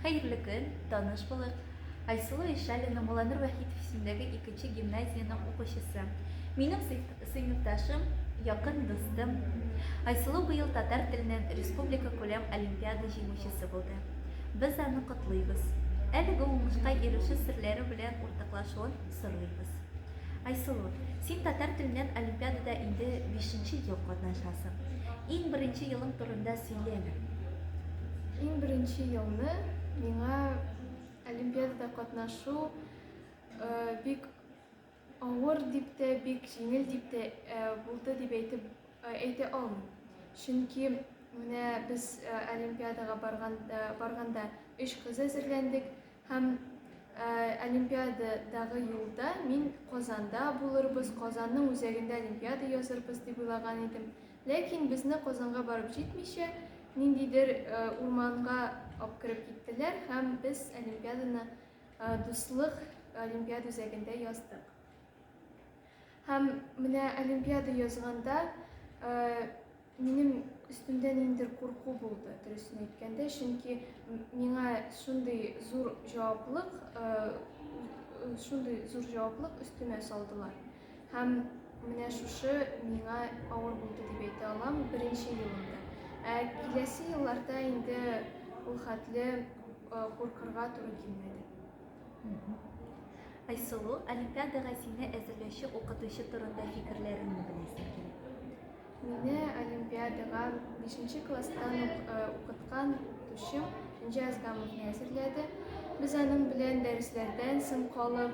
Хәерле көн, таныш булык. Айсылу Ишалина Муланыр Вахитов исемендәге 2-нче гимназияның укучысы. Минем сыйныфташым, якын дустым. Айсылу быел татар теленнән республика күләм олимпиада җиңүчесе булды. Без аны котлыйбыз. Әлеге уңышка ирешү серләре белән уртаклашуын сорыйбыз. Айсылу, син татар теленнән олимпиадада инде 5-нче ел катнашасың. Иң беренче елың турында сөйләме. Иң беренче елны миңа олимпиадада катнашу бик авыр дип тә, бик җиңел дип тә булды дип әйтә алмыйм. Чөнки менә без олимпиадага барганда 3 кыз әзерләндек һәм олимпиададагы юлда мин Казанда булырбыз, Казанның үзәгендә олимпиада язарбыз дип уйлаган идем. Ләкин безне Казанга барып җитмичә, ниндидер урманга алып кереп киттеләр һәм без олимпиаданы дуслык олимпиада үзәгендә яздык. Һәм менә олимпиада язганда минем өстемдә ниндидер курку булды, дөресен әйткәндә, чөнки миңа шундый зур җаваплык өстемә салдылар. Һәм менә шушы миңа авыр булды дип әйтә алам беренче елымда. Киләсе елларда инде ул хәтле куркырга туры килмәде. Айсылу, олимпиадага сине әзерләүче укытучы турында фикерләреңне беләсең килә. Мине олимпиадага 5-нче класстан укыткан укытучым Инҗаз Гамовны әзерләде. Без аның белән дәресләрдән соң калып,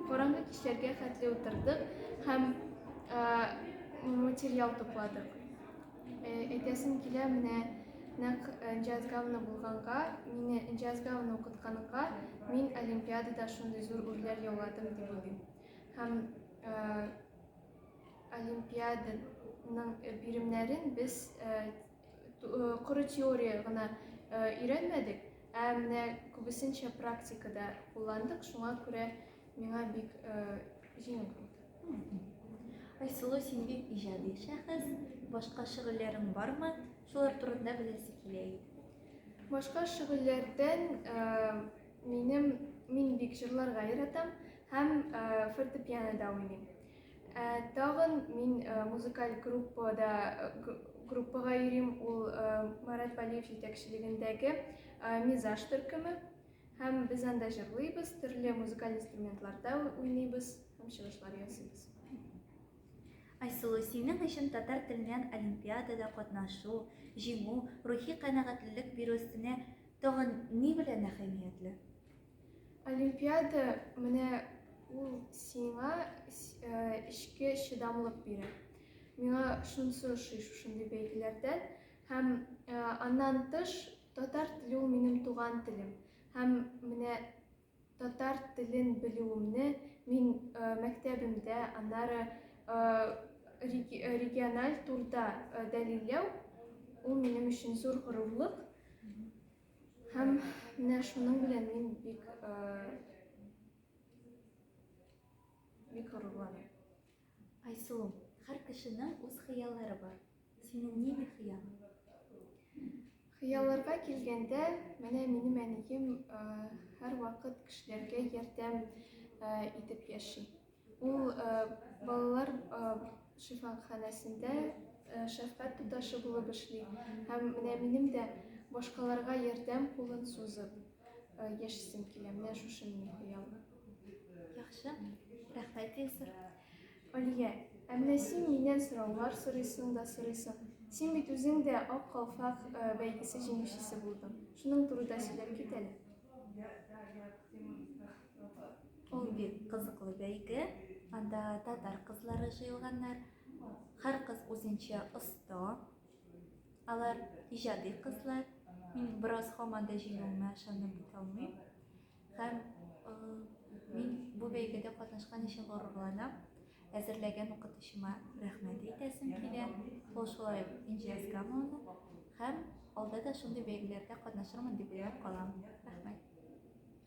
караңгы кичләргә хәтле утырдык һәм материал тупладык. Әйтәсем килә, менә нәкъ Инҗаз Гамовна булганга, мине Инҗаз Гамовна укытканга, мин олимпиадада шундый зур үрләр яуладым дип уйлыйм. Һәм олимпиаданың биремнәрен без коры теория гына өйрәнмәдек, менә күбесенчә практикада кулландык, шуңа күрә миңа бик җиңел булды. Айсылу, син бик иҗади шәхес, башка шөгыльләрең бармы? Шулар турында беләсе килә иде. Башка шөгыльләрдән мин бик җырларга яратам һәм фортепианода уйныйм. Тагын мин музыкаль группага йөрим, ул Марат Валиев җитәкчелегендәге Мизаж төркеме, һәм без анда җырлыйбыз, төрле музыкаль инструментларда уйныйбыз һәм чыгышлар ясыйбыз. Айсылу, синең өчен татар теленнән олимпиадада катнашу, җиңү, рухи канәгатьлек бирү өстенә тагын ни белән әһәмиятле? Олимпиада менә ул сиңа эчке чыдамлык бирә. Миңа шунысы ошый шушындый бәйгеләрдән, һәм аннан тыш татар теле ул минем туган телем. Һәм менә татар телен белүемне мин мәктәбемдә, аннары региональ турда дәлилләү, ул минем өчен зур горурлык. Һәм менә шуның белән мин бик горурланам. Айсылу, һәр кешенең үз хыяллары бар. Синең нинди хыялың? Хыялларга килгәндә, менә минем әнием һәр вакыт кешеләргә ярдәм итеп яши. Ул балалар шифаханәсендә шәфкать туташы булып эшли. Һәм менә минем дә башкаларга ярдәм кулын сузып яшисем килә. Менә шушы минем хыялым. Яхшы, рәхмәт Илсур. Алия, менә син миннән сораулар сорыйсың да сорыйсың. Син бит үзең дә Ак калфак бәйгесе җиңүчесе булдың. Шуның турында сөйләп кит әле. Ул бик кызыклы бәйге. Анда татар кызлары җыелганнар. Һәр кыз үзенчә оста. Алар иҗади кызлар. Мин бераз һаман да җиңүемә ышанып бетә алмыйм. Һәм мин бу бәйгедә катнашкан өчен горурланам. Әзерләгән укытучыма рәхмәт әйтәсем килә. Ул шулай Инҗаз Гамовна һәм алда да шундый бәйгеләрдә катнашырмын дип уйлап калам. Рәхмәт.